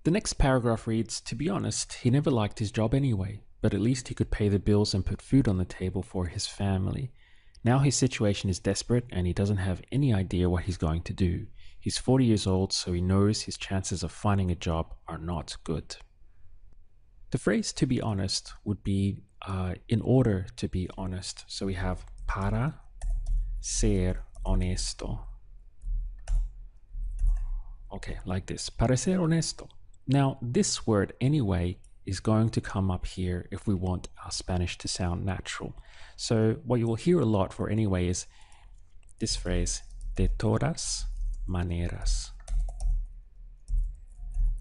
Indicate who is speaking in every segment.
Speaker 1: The next paragraph reads, to be honest, he never liked his job anyway, but at least he could pay the bills and put food on the table for his family. Now his situation is desperate and he doesn't have any idea what he's going to do. He's 40 years old, so he knows his chances of finding a job are not good. The phrase to be honest would be in order to be honest. So we have para ser honesto. Okay, like this, para ser honesto. Now, this word anyway is going to come up here if we want our Spanish to sound natural. So what you will hear a lot for anyway is this phrase, de todas maneras.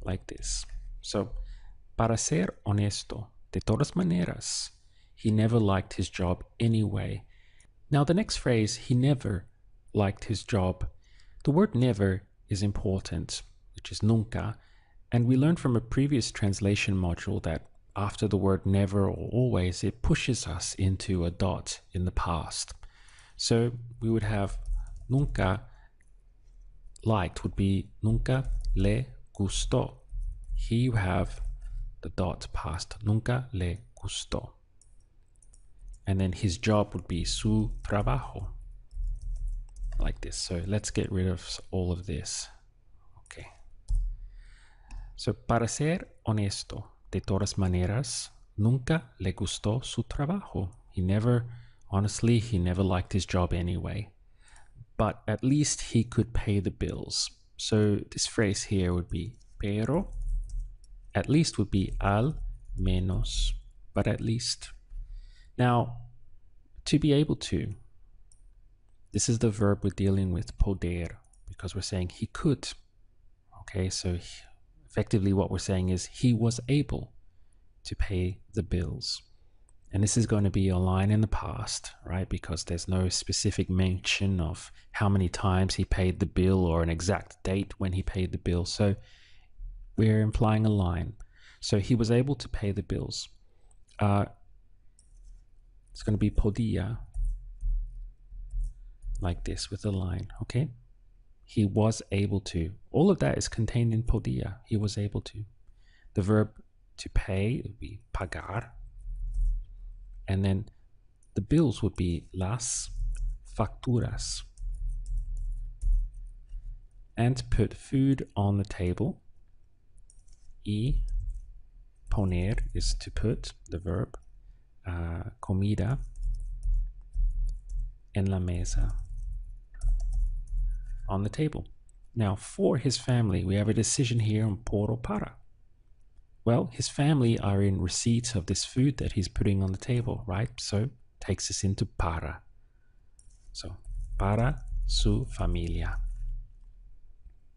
Speaker 1: Like this. So, para ser honesto, de todas maneras, he never liked his job anyway. Now the next phrase, he never liked his job. The word never is important, which is nunca, and we learned from a previous translation module that after the word never or always, it pushes us into a dot in the past. So we would have nunca liked would be nunca le gustó. Here you have the dot past, nunca le gustó. And then his job would be su trabajo, like this. So let's get rid of all of this. Okay. So, para ser honesto, de todas maneras, nunca le gustó su trabajo. He never liked his job anyway. But at least he could pay the bills. So this phrase here would be pero, at least would be al menos, but at least. Now, to be able to, this is the verb we're dealing with, poder, because we're saying he could. Okay, so effectively what we're saying is he was able to pay the bills. And this is going to be a line in the past, right? Because there's no specific mention of how many times he paid the bill or an exact date when he paid the bill. So we're implying a line. So he was able to pay the bills. It's going to be podía, like this with a line, okay? He was able to. All of that is contained in podía. He was able to. The verb to pay would be pagar. And then the bills would be las facturas. And put food on the table. Y poner is to put, the verb. Comida en la mesa, on the table. Now, for his family, we have a decision here on por or para. Well, his family are in receipt of this food that he's putting on the table, right? So, takes us into para. So, para su familia.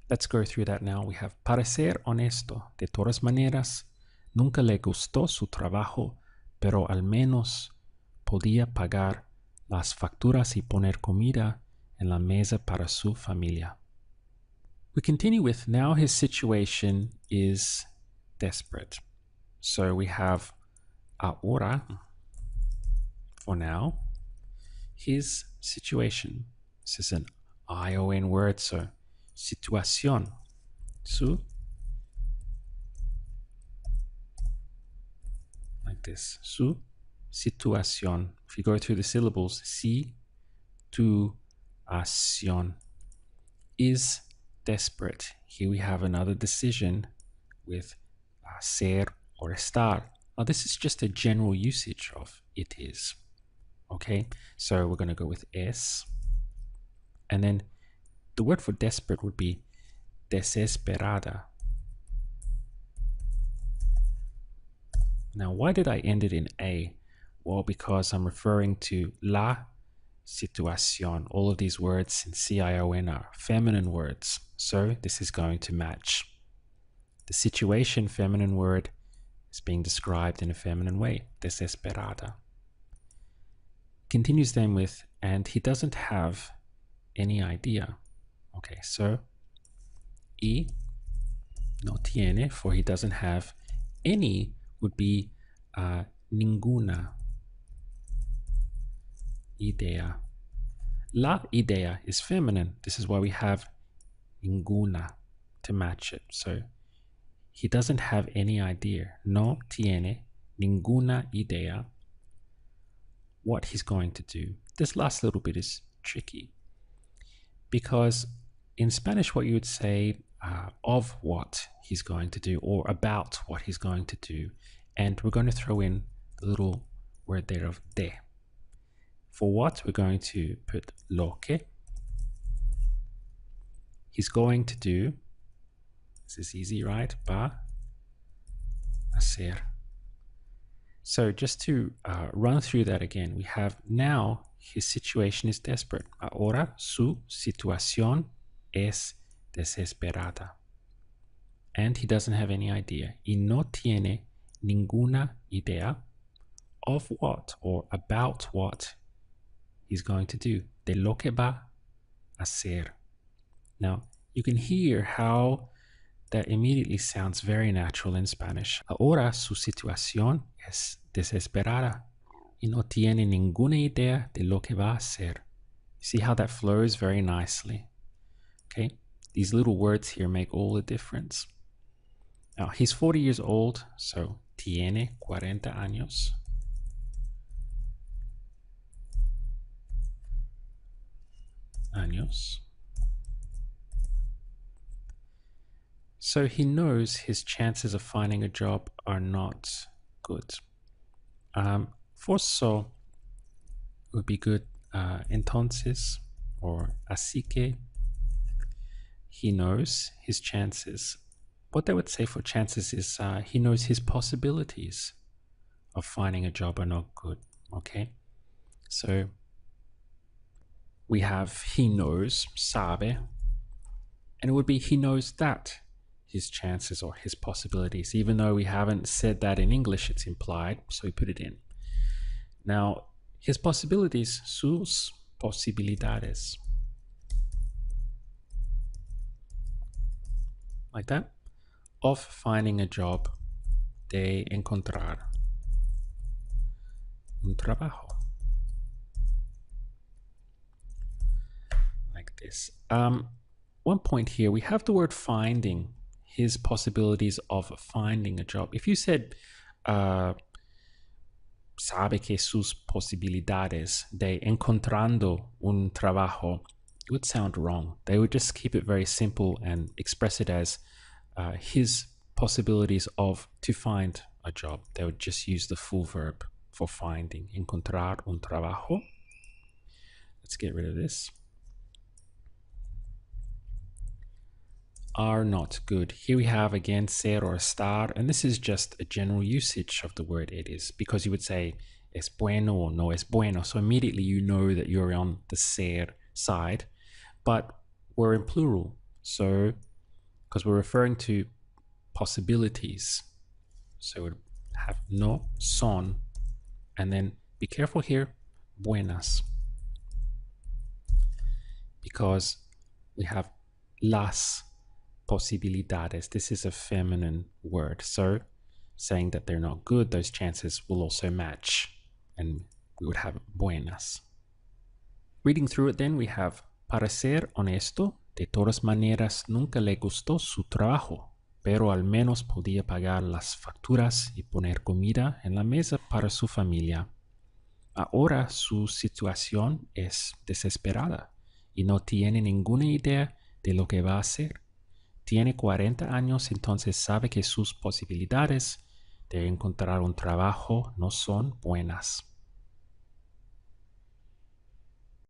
Speaker 1: Let's go through that now. We have para ser honesto, de todas maneras, nunca le gustó su trabajo, pero al menos podía pagar las facturas y poner comida en la mesa para su familia. We continue with now his situation is desperate. So we have ahora, for now, his situation. This is an ION word, so situación. Su, like this, su situación. If you go through the syllables, situación is desperate. Here we have another decision with ser or estar. Now this is just a general usage of it is. Okay, so we're going to go with es. And then the word for desperate would be desesperada. Now, why did I end it in a? Well, because I'm referring to la situación. All of these words in CION are feminine words. So this is going to match. The situation feminine word is being described in a feminine way, desesperada. Continues then with, and he doesn't have any idea. Okay, so y no tiene, for he doesn't have any, would be ninguna idea. La idea is feminine. This is why we have ninguna to match it. So he doesn't have any idea. No tiene ninguna idea what he's going to do. This last little bit is tricky because in Spanish, what you would say of what he's going to do or about what he's going to do. And we're going to throw in the little word there of de. For what, we're going to put lo que. He's going to do, this is easy, right? Va hacer. So just to run through that again, we have now his situation is desperate. Ahora su situación es desesperada. And he doesn't have any idea. Y no tiene ninguna idea of what or about what he's going to do. De lo que va a hacer. Now, you can hear how that immediately sounds very natural in Spanish. Ahora su situación es desesperada y no tiene ninguna idea de lo que va a hacer. See how that flows very nicely. Okay, these little words here make all the difference. Now, he's 40 years old, so tiene 40 años. So he knows his chances of finding a job are not good. For so would be good. Entonces or así que. He knows his chances. What they would say for chances is he knows his possibilities of finding a job are not good. Okay, so we have he knows, sabe, and it would be he knows that his chances or his possibilities. Even though we haven't said that in English, it's implied, so we put it in. Now, his possibilities, sus posibilidades. Like that. Of finding a job, de encontrar un trabajo. Like this. One point here, we have the word finding, his possibilities of finding a job. If you said, sabe que sus posibilidades de encontrando un trabajo, it would sound wrong. They would just keep it very simple and express it as his possibilities of to find a job. They would just use the full verb for finding. Encontrar un trabajo. Let's get rid of this. Are not good. Here we have again ser or estar, and this is just a general usage of the word it is, because you would say es bueno or no es bueno. So immediately you know that you're on the ser side, but we're in plural. So because we're referring to possibilities. So we have no son, and then be careful here, buenas, because we have las posibilidades. This is a feminine word, so saying that they're not good, those chances will also match, and we would have buenas. Reading through it then, we have para ser honesto, de todas maneras nunca le gustó su trabajo, pero al menos podía pagar las facturas y poner comida en la mesa para su familia. Ahora su situación es desesperada y no tiene ninguna idea de lo que va a hacer. Tiene 40 años, entonces sabe que sus posibilidades de encontrar un trabajo no son buenas.